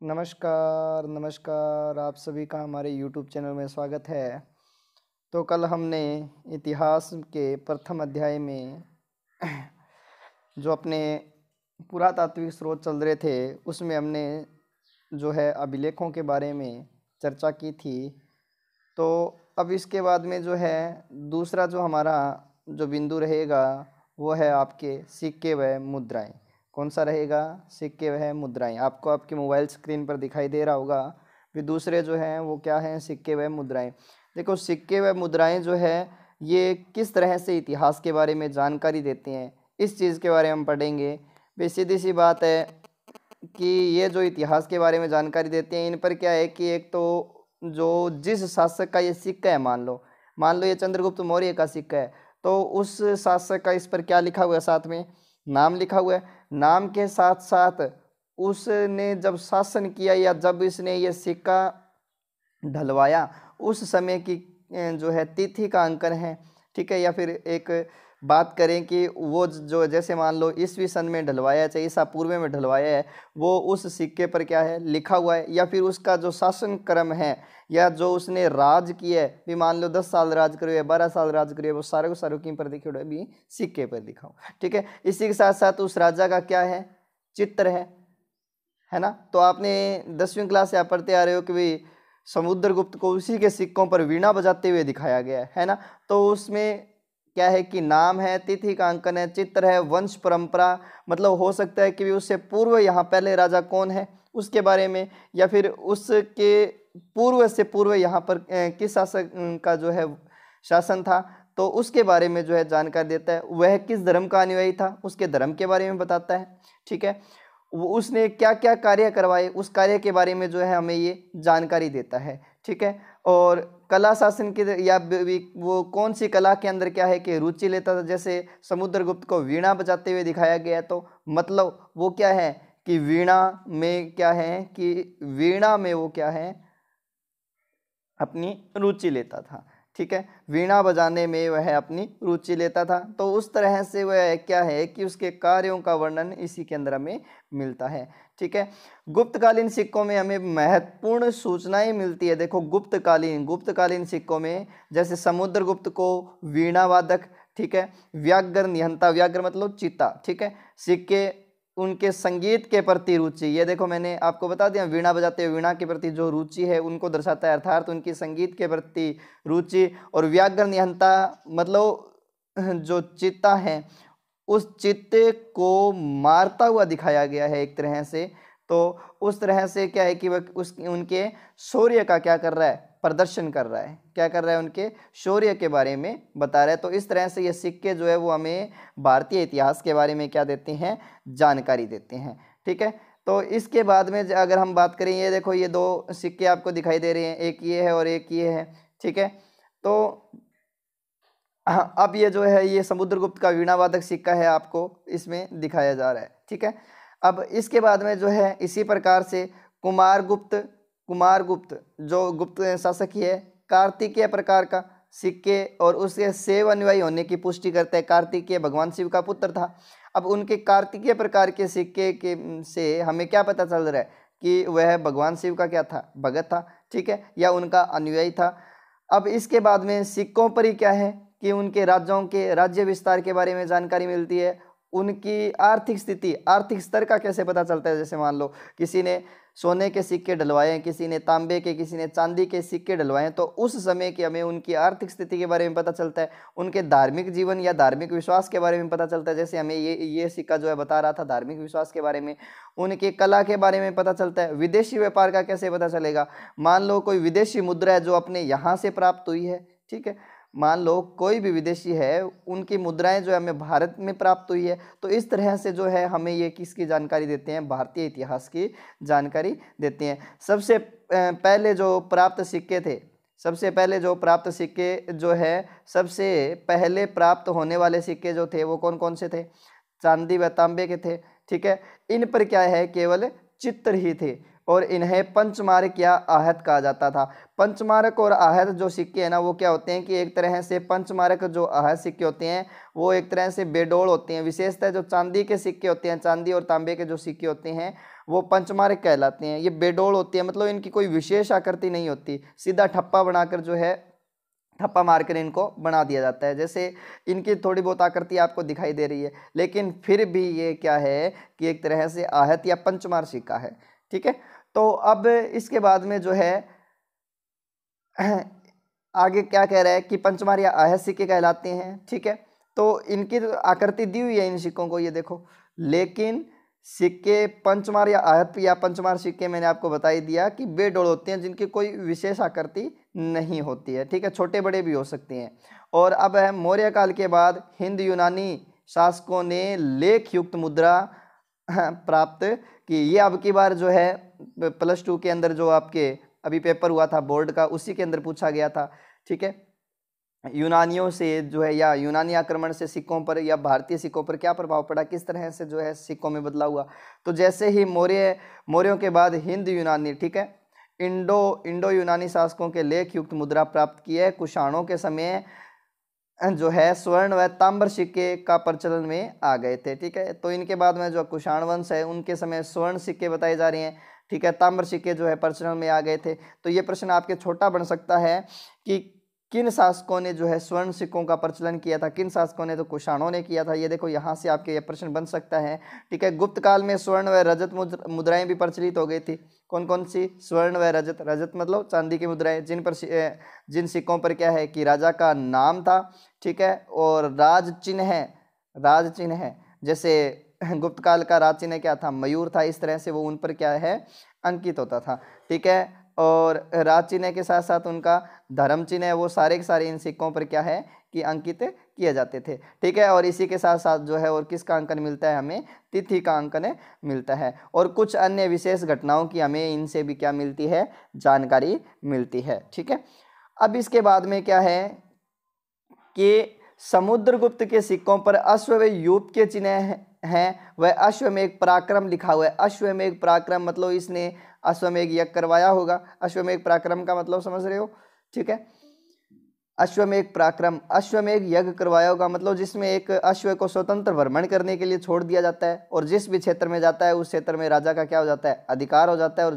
नमस्कार नमस्कार, आप सभी का हमारे YouTube चैनल में स्वागत है। तो कल हमने इतिहास के प्रथम अध्याय में जो अपने पुरातात्विक स्रोत चल रहे थे उसमें हमने जो है अभिलेखों के बारे में चर्चा की थी। तो अब इसके बाद में जो है दूसरा जो हमारा जो बिंदु रहेगा वो है आपके सिक्के व मुद्राएं। कौन सा रहेगा? सिक्के व मुद्राएं। आपको आपके मोबाइल स्क्रीन पर दिखाई दे रहा होगा। फिर दूसरे जो हैं वो क्या हैं? सिक्के व मुद्राएं। देखो, सिक्के व मुद्राएं जो है ये किस तरह से इतिहास के बारे में जानकारी देते हैं, इस चीज़ के बारे में हम पढ़ेंगे। भी सीधी सी बात है कि ये जो इतिहास के बारे में जानकारी देते हैं इन पर क्या है कि एक तो जो जिस शासक का ये सिक्का है, मान लो ये चंद्रगुप्त मौर्य का सिक्का है, तो उस शासक का इस पर क्या लिखा हुआ है? साथ में नाम लिखा हुआ है। नाम के साथ साथ उसने जब शासन किया या जब इसने ये सिक्का ढलवाया उस समय की जो है तिथि का अंकन है, ठीक है। या फिर एक बात करें कि वो जो जैसे मान लो ईसवी सन में ढलवाया है, चाहे ईसा पूर्व में ढलवाया है, वो उस सिक्के पर क्या है? लिखा हुआ है। या फिर उसका जो शासन क्रम है या जो उसने राज किया है, भी मान लो 10 साल राज करो या 12 साल राज करो, वो सारे को सारे की पर लिखे हुए भी सिक्के पर लिखा हुआ, ठीक है। इसी के साथ साथ उस राजा का क्या है? चित्र है ना। तो आपने 10वीं क्लास से आप पढ़ते आ रहे हो कि भाई समुद्रगुप्त को उसी के सिक्कों पर वीणा बजाते हुए दिखाया गया है ना। तो उसमें क्या है कि नाम है, तिथि का अंकन है, चित्र है, वंश परंपरा, मतलब हो सकता है कि उससे पूर्व यहाँ पहले राजा कौन है उसके बारे में, या फिर उसके पूर्व से पूर्व यहाँ पर किस शासक का जो है शासन था, तो उसके बारे में जो है जानकारी देता है। वह किस धर्म का अनुयायी था उसके धर्म के बारे में बताता है, ठीक है। वो उसने क्या क्या कार्य करवाए उस कार्य के बारे में जो है हमें ये जानकारी देता है, ठीक है। और कला शासन की या वो कौन सी कला के अंदर क्या है कि रुचि लेता था। जैसे समुद्रगुप्त को वीणा बजाते हुए दिखाया गया, तो मतलब वो क्या है कि वीणा में क्या है कि वीणा में वो क्या है? अपनी रुचि लेता था, ठीक है। वीणा बजाने में वह अपनी रुचि लेता था। तो उस तरह से वह क्या है कि उसके कार्यों का वर्णन इसी के अंदर हमें मिलता है, ठीक है। गुप्तकालीन सिक्कों में हमें महत्वपूर्ण सूचनाएं मिलती है। देखो, गुप्तकालीन सिक्कों में जैसे समुद्रगुप्त को वीणा वादक, ठीक है, व्याघ्र निहंता, व्याघ्र मतलब चीता, ठीक है, सिक्के उनके संगीत के प्रति रुचि। ये देखो मैंने आपको बता दिया, वीणा बजाते हुए वीणा के प्रति जो रुचि है उनको दर्शाता है, अर्थात उनकी संगीत के प्रति रुचि। और व्याघ्र निहंता मतलब जो चित्ता है उस चित्ते को मारता हुआ दिखाया गया है एक तरह से। तो उस तरह से क्या है कि वह उनके शौर्य का क्या कर रहा है? प्रदर्शन कर रहा है। क्या कर रहा है? उनके शौर्य के बारे में बता रहा है। तो इस तरह से ये सिक्के जो है वो हमें भारतीय इतिहास के बारे में क्या देते हैं? जानकारी देते हैं, ठीक है। तो इसके बाद में अगर हम बात करें, ये देखो ये दो सिक्के आपको दिखाई दे रहे हैं, एक ये है और एक ये है, ठीक है। तो हाँ, अब ये जो है ये समुद्रगुप्त का वीणावादक सिक्का है, आपको इसमें दिखाया जा रहा है, ठीक है। अब इसके बाद में जो है इसी प्रकार से कुमारगुप्त जो गुप्त शासक ही है, कार्तिकेय प्रकार का सिक्के और उसके सेव अनुयायी होने की पुष्टि करते हैं। कार्तिकेय भगवान शिव का पुत्र था। अब उनके कार्तिकेय प्रकार के सिक्के के से हमें क्या पता चल रहा है कि वह भगवान शिव का क्या था? भगत था, ठीक है, या उनका अनुयायी था। अब इसके बाद में सिक्कों पर ही क्या है कि उनके राज्यों के राज्य विस्तार के बारे में जानकारी मिलती है। उनकी आर्थिक स्थिति, आर्थिक स्तर का कैसे पता चलता है? जैसे मान लो किसी ने सोने के सिक्के डलवाए हैं, किसी ने तांबे के, किसी ने चांदी के सिक्के डलवाए हैं, तो उस समय की हमें उनकी आर्थिक स्थिति के बारे में पता चलता है। उनके धार्मिक जीवन या धार्मिक विश्वास के बारे में पता चलता है। जैसे हमें ये सिक्का जो है बता रहा था धार्मिक विश्वास के बारे में। उनकी कला के बारे में पता चलता है। विदेशी व्यापार का कैसे पता चलेगा? मान लो कोई विदेशी मुद्रा है जो अपने यहाँ से प्राप्त हुई है, ठीक है, मान लो कोई भी विदेशी है, उनकी मुद्राएं जो है हमें भारत में प्राप्त हुई है। तो इस तरह से जो है हमें ये किसकी जानकारी देते हैं? भारतीय इतिहास की जानकारी देते हैं। सबसे पहले जो प्राप्त सिक्के थे, सबसे पहले जो प्राप्त सिक्के जो है, सबसे पहले प्राप्त होने वाले सिक्के जो थे वो कौन कौन से थे? चांदी व तांबे के थे, ठीक है। इन पर क्या है? केवल चित्र ही थे और इन्हें पंचमारक या आहत कहा जाता था। पंचमारक और आहत जो सिक्के हैं ना, वो क्या होते हैं कि एक तरह से पंचमारक जो आहत सिक्के होते हैं वो एक तरह से बेडोल होते हैं। विशेषतः जो चांदी के सिक्के होते हैं, चांदी और तांबे के जो सिक्के होते हैं वो पंचमार्क कहलाते हैं। ये बेडोल होती है, मतलब इनकी कोई विशेष आकृति नहीं होती, सीधा ठप्पा बनाकर जो है ठप्पा मारकर इनको बना दिया जाता है। जैसे इनकी थोड़ी बहुत आकृति आपको दिखाई दे रही है, लेकिन फिर भी ये क्या है कि एक तरह से आहत या पंचमार सिक्का है। ठीक है, तो अब इसके बाद में जो है आगे क्या कह रहा है कि पंचमार या आहत सिक्के कहलाते हैं। ठीक है, तो इनकी तो आकृति दी हुई है इन सिक्कों को, ये देखो, लेकिन सिक्के पंचमार या आहत या पंचमार सिक्के मैंने आपको बता ही दिया कि बेडोल होते हैं, जिनकी कोई विशेष आकृति नहीं होती है। ठीक है, छोटे बड़े भी हो सकते हैं। और अब है मौर्य काल के बाद हिंद यूनानी शासकों ने लेख युक्त मुद्रा प्राप्त की। ये अब की बार जो है +2 के अंदर जो आपके अभी पेपर हुआ था बोर्ड का, उसी के अंदर पूछा गया था। ठीक है, यूनानियों से जो है या यूनानी आक्रमण से सिक्कों पर या भारतीय सिक्कों पर क्या प्रभाव पड़ा, किस तरह से जो है सिक्कों में बदलाव हुआ। तो जैसे ही मौर्यों के बाद हिंद यूनानी, ठीक है, इंडो यूनानी शासकों के लेख युक्त मुद्रा प्राप्त की है। कुषाणों के समय जो है स्वर्ण व ताम्र सिक्के का प्रचलन में आ गए थे। ठीक है, तो इनके बाद में जो कुषाण वंश है उनके समय स्वर्ण सिक्के बताए जा रहे हैं। ठीक है, ताम्र सिक्के जो है प्रचलन में आ गए थे। तो ये प्रश्न आपके छोटा बन सकता है कि किन शासकों ने जो है स्वर्ण सिक्कों का प्रचलन किया था, किन शासकों ने, तो कुषाणों ने किया था। ये देखो, यहाँ से आपके ये प्रश्न बन सकता है। ठीक है, गुप्त काल में स्वर्ण व रजत मुद्राएं भी प्रचलित हो गई थी। कौन कौन सी? स्वर्ण व रजत। रजत मतलब चांदी की मुद्राएं, जिन सिक्कों पर क्या है कि राजा का नाम था। ठीक है, और राज चिन्ह है। जैसे गुप्त काल का राज चिन्ह क्या था? मयूर था। इस तरह से वो उन पर क्या है अंकित होता था। ठीक है, और राज चिन्ह के साथ साथ उनका धर्म चिन्ह है, वो सारे के सारे इन सिक्कों पर क्या है कि अंकित किए जाते थे। ठीक है, और इसी के साथ साथ जो है और किसका अंकन मिलता है हमें? तिथि का अंकन मिलता है। और कुछ अन्य विशेष घटनाओं की हमें इनसे भी क्या मिलती है? जानकारी मिलती है। ठीक है, अब इसके बाद में क्या है कि समुद्रगुप्त के सिक्कों पर अश्व व यूप के चिन्ह हैं। वह अश्वमेघ पराक्रम लिखा हुआ है। अश्वमेघ पराक्रम मतलब इसने अश्वमेघ यज्ञ करवाया होगा। अश्वमेघ पराक्रम का मतलब समझ रहे हो? ठीक है, अश्वमेघ पराक्रम, अश्वमेघ यज्ञ करवाया होगा मतलब जिसमें एक अश्व को स्वतंत्र भ्रमण करने के लिए छोड़ दिया जाता है, और जिस भी क्षेत्र में जाता है उस क्षेत्र में राजा का क्या हो जाता है? अधिकार हो जाता है।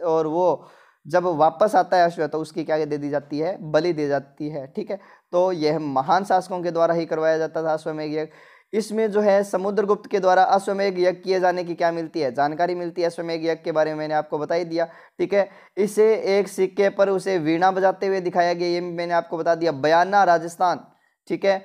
और वो जब वापस आता है अश्व, तो उसकी क्या दे दी जाती है? बलि दी जाती है। ठीक है, तो यह महान शासकों के द्वारा ही करवाया जाता था अश्वमेघ यज्ञ। इसमें जो है समुद्रगुप्त के द्वारा अश्वमेघ यज्ञ किए जाने की क्या मिलती है? जानकारी मिलती है। अश्वमेघ यज्ञ के बारे में मैंने आपको बता ही दिया। ठीक है, इसे एक सिक्के पर उसे वीणा बजाते हुए दिखाया गया, ये मैंने आपको बता दिया। बयाना राजस्थान, ठीक है,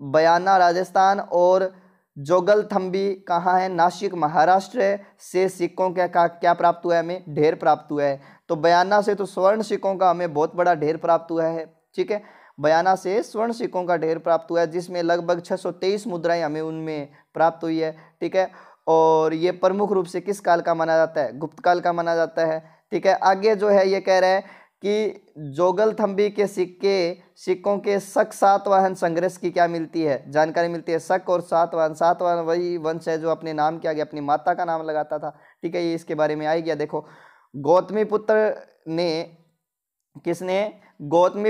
बयाना राजस्थान। और जोगलथम्बी कहाँ है? नासिक महाराष्ट्र से सिक्कों का क्या प्राप्त हुआ है हमें? ढेर प्राप्त हुआ है। तो बयाना से तो स्वर्ण सिक्कों का हमें बहुत बड़ा ढेर प्राप्त हुआ है। ठीक है, बयाना से स्वर्ण सिक्कों का ढेर प्राप्त हुआ है, जिसमें लगभग 623 मुद्राएं हमें उनमें प्राप्त हुई है। ठीक है, और ये प्रमुख रूप से किस काल का माना जाता है? गुप्त काल का माना जाता है। ठीक है, आगे जो है ये कह रहा है कि जोगलथम्बी के सिक्कों के शक सातवाहन संघर्ष की क्या मिलती है? जानकारी मिलती है। शक और सातवाहन वही वंश है जो अपने नाम के आगे अपनी माता का नाम लगाता था। ठीक है, ये इसके बारे में आई गया। देखो, गौतमी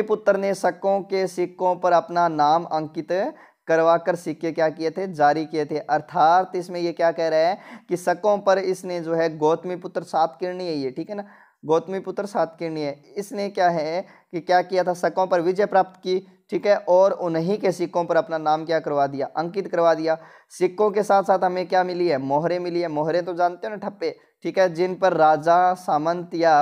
पुत्र ने शकों के सिक्कों पर अपना नाम अंकित करवाकर सिक्के क्या किए थे? जारी किए थे। अर्थात इसमें ये क्या कह रहा है कि शकों पर इसने जो है गौतमी पुत्र सातकर्णी है ये, ठीक है ना, गौतमी पुत्र सातकर्णी है, इसने क्या है कि क्या किया था? शकों पर विजय प्राप्त की। ठीक है, और उन्हीं के सिक्कों पर अपना नाम क्या करवा दिया? अंकित करवा दिया। सिक्कों के साथ साथ हमें क्या मिली है? मोहरें मिली है। मोहरें तो जानते हो ना, ठप्पे। ठीक है, जिन पर राजा, सामंत या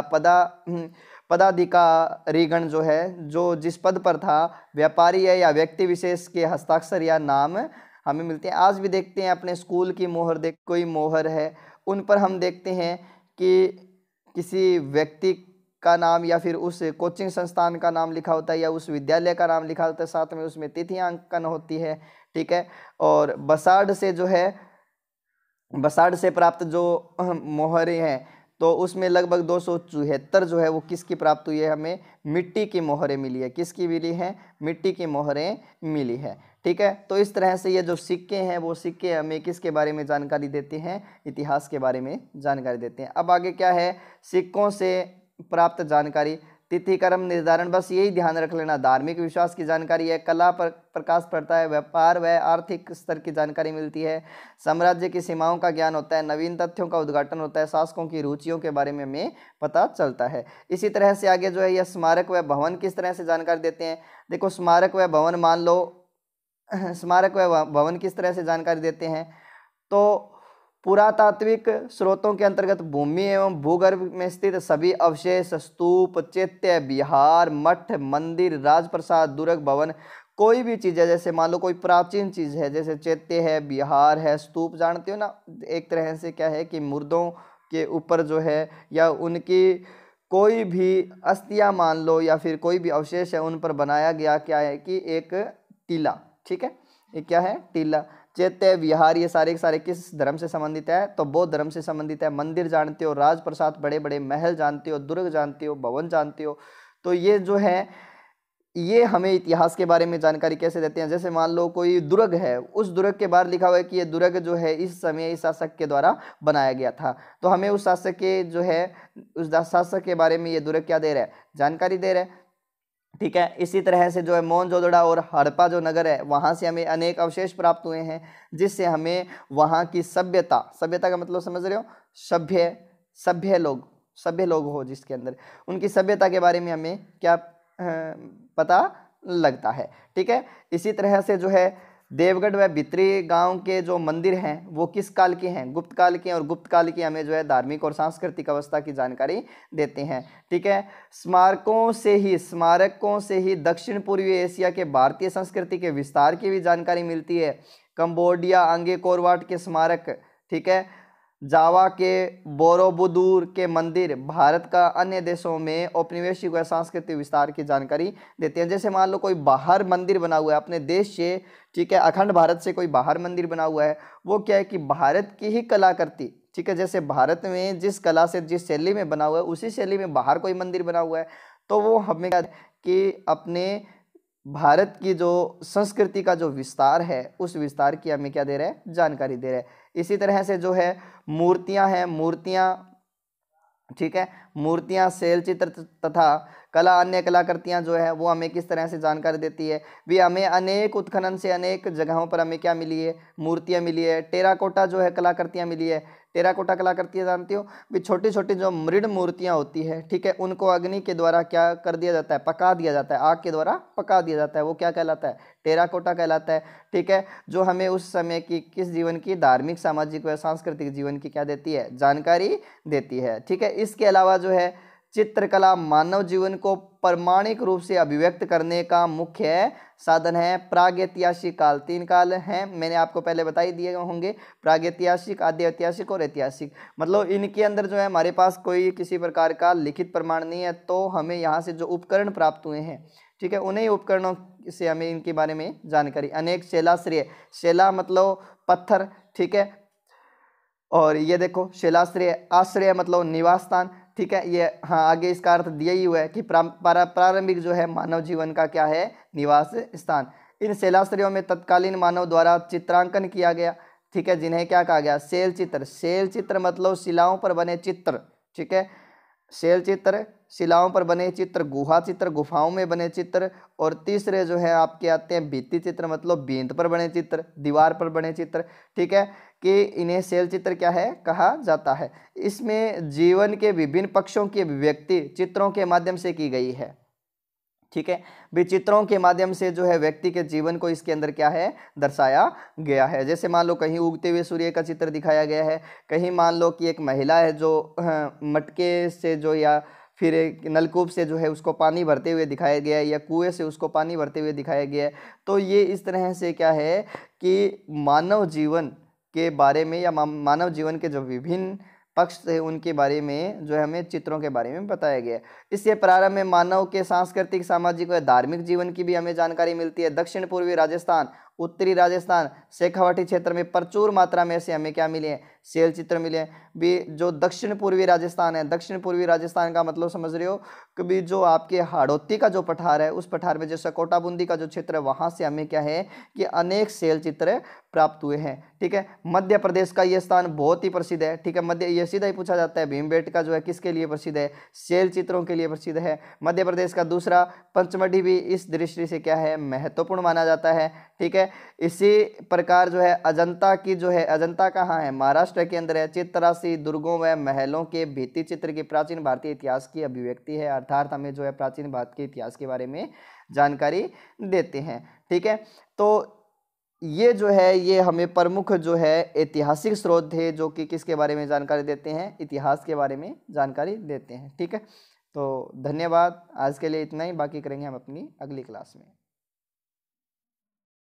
पदाधिकारीगण जो है, जो जिस पद पर था, व्यापारी है या व्यक्ति विशेष के हस्ताक्षर या नाम हमें मिलते हैं। आज भी देखते हैं अपने स्कूल की मोहर, कोई मोहर है, उन पर हम देखते हैं कि किसी व्यक्ति का नाम या फिर उस कोचिंग संस्थान का नाम लिखा होता है या उस विद्यालय का नाम लिखा होता है, साथ में उसमें तिथियां अंकन होती है। ठीक है, और बसाड़ से प्राप्त जो मोहरें हैं, तो उसमें लगभग 274 जो है वो किसकी प्राप्त हुई है? हमें मिट्टी की मोहरें मिली है। किसकी मिली है? मिट्टी की मोहरें मिली है। ठीक है, तो इस तरह से ये जो सिक्के हैं वो सिक्के हमें किसके बारे में जानकारी देते हैं? इतिहास के बारे में जानकारी देते हैं। अब आगे क्या है? सिक्कों से प्राप्त जानकारी। तिथि कर्म निर्धारण, बस यही ध्यान रख लेना। धार्मिक विश्वास की जानकारी है, कला पर प्रकाश पड़ता है, व्यापार व आर्थिक स्तर की जानकारी मिलती है, साम्राज्य की सीमाओं का ज्ञान होता है, नवीन तथ्यों का उद्घाटन होता है, शासकों की रुचियों के बारे में हमें पता चलता है। इसी तरह से आगे जो है यह स्मारक व भवन किस तरह से जानकारी देते हैं। देखो स्मारक व भवन, मान लो स्मारक व भवन किस तरह से जानकारी देते हैं, तो पुरातात्विक स्रोतों के अंतर्गत भूमि एवं भूगर्भ में स्थित सभी अवशेष, स्तूप, चैत्य, विहार, मठ, मंदिर, राजप्रसाद, दुर्ग, भवन, कोई भी चीज़ है, जैसे मान लो कोई प्राचीन चीज़ है, जैसे चैत्य है, विहार है, स्तूप, जानते हो ना, एक तरह से क्या है कि मुर्दों के ऊपर जो है या उनकी कोई भी अस्थियां मान लो या फिर कोई भी अवशेष है उन पर बनाया गया क्या है कि एक टीला। ठीक है, ये क्या है, टीला। चैत्य, विहार, ये सारे के सारे किस धर्म से संबंधित है, तो बौद्ध धर्म से संबंधित है। मंदिर जानते हो, राजप्रसाद, बड़े बड़े महल जानते हो, दुर्ग जानते हो, भवन जानते हो। तो ये जो है ये हमें इतिहास के बारे में जानकारी कैसे देते हैं। जैसे मान लो कोई दुर्ग है, उस दुर्ग के बाहर लिखा हुआ है कि ये दुर्ग जो है इस समय इस शासक के द्वारा बनाया गया था, तो हमें उस शासक के जो है उस शासक के बारे में ये दुर्ग क्या दे रहा है, जानकारी दे रहा है। ठीक है, इसी तरह से जो है मोहनजोदड़ो और हड़प्पा जो नगर है वहाँ से हमें अनेक अवशेष प्राप्त हुए हैं, जिससे हमें वहाँ की सभ्यता, सभ्यता का मतलब समझ रहे हो, सभ्य लोग हो जिसके अंदर, उनकी सभ्यता के बारे में हमें क्या पता लगता है। ठीक है, इसी तरह से जो है देवगढ़ व भित्री गांव के जो मंदिर हैं वो किस काल के हैं, गुप्त काल के, और गुप्त काल की हमें जो है धार्मिक और सांस्कृतिक अवस्था की जानकारी देते हैं। ठीक है, स्मारकों से ही दक्षिण पूर्वी एशिया के भारतीय संस्कृति के विस्तार की भी जानकारी मिलती है। कंबोडिया अंगकोर वाट के स्मारक, ठीक है, जावा के बोरोबुदूर के मंदिर भारत का अन्य देशों में औपनिवेशिक व सांस्कृतिक विस्तार की जानकारी देते हैं। जैसे मान लो कोई बाहर मंदिर बना हुआ है अपने देश से, ठीक है, अखंड भारत से कोई बाहर मंदिर बना हुआ है, वो क्या है कि भारत की ही कलाकृति, ठीक है, जैसे भारत में जिस कला से जिस शैली में बना हुआ है उसी शैली में बाहर कोई मंदिर बना हुआ है, तो वो हमें कि अपने भारत की जो संस्कृति का जो विस्तार है उस विस्तार की हमें क्या दे रहे हैं, जानकारी दे रहे हैं। इसी तरह से जो है मूर्तियां हैं, मूर्तियां, ठीक है, मूर्तियां, शैल चित्र तथा कला, अन्य कलाकृतियां जो है वो हमें किस तरह से जानकारी देती है, भी हमें अनेक उत्खनन से अनेक जगहों पर हमें क्या मिली है, मूर्तियां मिली है। टेराकोटा जो है कलाकृतियां मिली है। टेराकोटा कलाकृतियां जानती हो, भी छोटी छोटी जो मृण मूर्तियां होती है, ठीक है, उनको अग्नि के द्वारा क्या कर दिया जाता है, पका दिया जाता है, आग के द्वारा पका दिया जाता है, वो क्या कहलाता है, टेराकोटा कहलाता है। ठीक है, जो हमें उस समय की किस जीवन की, धार्मिक, सामाजिक व सांस्कृतिक जीवन की क्या देती है, जानकारी देती है। ठीक है, इसके अलावा जो है चित्रकला मानव जीवन को प्रमाणिक रूप से अभिव्यक्त करने का मुख्य साधन है। प्रागैतिहासिक काल, 3 काल हैं, मैंने आपको पहले बता ही दिए होंगे, प्रागैतिहासिक, आद्य ऐतिहासिक और ऐतिहासिक। मतलब इनके अंदर जो है हमारे पास कोई किसी प्रकार का लिखित प्रमाण नहीं है, तो हमें यहाँ से जो उपकरण प्राप्त हुए हैं, ठीक है, उन्हीं उपकरणों से हमें इनके बारे में जानकारी। अनेक शिलाश्रय, शिला मतलब पत्थर, ठीक है, और ये देखो शिलाश्रय, आश्रय मतलब निवास स्थान, ठीक है, ये हाँ आगे इसका अर्थ दिया ही हुआ है कि प्रारंभिक जो है मानव जीवन का क्या है, निवास स्थान। इन शिलाश्रयों में तत्कालीन मानव द्वारा चित्रांकन किया गया, ठीक है, जिन्हें क्या कहा गया, शैल चित्र। शैल चित्र मतलब शिलाओं पर बने चित्र, ठीक है, शैल चित्र, शिलाओं पर बने चित्र, गुहा चित्र, गुफाओं में बने चित्र, और तीसरे जो है आपके आते हैं भित्ति चित्र, मतलब भिंत पर बने चित्र, दीवार पर बने चित्र, ठीक है, कि इन्हें शैल चित्र क्या है, कहा जाता है। इसमें जीवन के विभिन्न पक्षों की अभिव्यक्ति चित्रों के माध्यम से की गई है। ठीक है, भी चित्रों के माध्यम से जो है व्यक्ति के जीवन को इसके अंदर क्या है, दर्शाया गया है। जैसे मान लो कहीं उगते हुए सूर्य का चित्र दिखाया गया है, कहीं मान लो कि एक महिला है जो मटके से जो या फिर एक नलकूप से जो है उसको पानी भरते हुए दिखाया गया है, या कुएं से उसको पानी भरते हुए दिखाया गया है। तो ये इस तरह से क्या है कि मानव जीवन के बारे में या मानव जीवन के जो विभिन्न पक्ष थे उनके बारे में जो है हमें चित्रों के बारे में बताया गया है। इससे प्रारंभ में मानव के सांस्कृतिक, सामाजिक व धार्मिक जीवन की भी हमें जानकारी मिलती है। दक्षिण पूर्वी राजस्थान उत्तरी राजस्थान शेखावाटी क्षेत्र में प्रचुर मात्रा में से हमें क्या मिले हैं, शैल चित्र मिले हैं। भी जो दक्षिण पूर्वी राजस्थान है, दक्षिण पूर्वी राजस्थान का मतलब समझ रहे हो कि भी जो आपके हाड़ौती का जो पठार है, उस पठार में जो सकोटा बूंदी का जो क्षेत्र है, वहां से हमें क्या है कि अनेक शैल चित्र प्राप्त हुए हैं। ठीक है, मध्य प्रदेश का ये स्थान बहुत ही प्रसिद्ध है। ठीक है, मध्य ये सीधा ही पूछा जाता है, भीमबेटका जो है किसके लिए प्रसिद्ध है, शैल चित्रों के लिए प्रसिद्ध है। मध्य प्रदेश का दूसरा पंचमढ़ी भी इस दृष्टि से क्या है, महत्वपूर्ण माना जाता है। ठीक है, इसी प्रकार जो है अजंता की जो है, अजंता कहाँ है, महाराष्ट्र के अंदर है। चित्रासी दुर्गों व महलों के भित्ति चित्र की प्राचीन भारतीय इतिहास की अभिव्यक्ति है, अर्थात हमें जो है प्राचीन भारत के इतिहास के बारे में जानकारी देते हैं। ठीक है, तो ये जो है ये हमें प्रमुख जो है ऐतिहासिक स्रोत थे जो कि किसके बारे में जानकारी देते हैं, इतिहास के बारे में जानकारी देते हैं। ठीक है, तो धन्यवाद, आज के लिए इतना ही, बाकी करेंगे हम अपनी अगली क्लास में।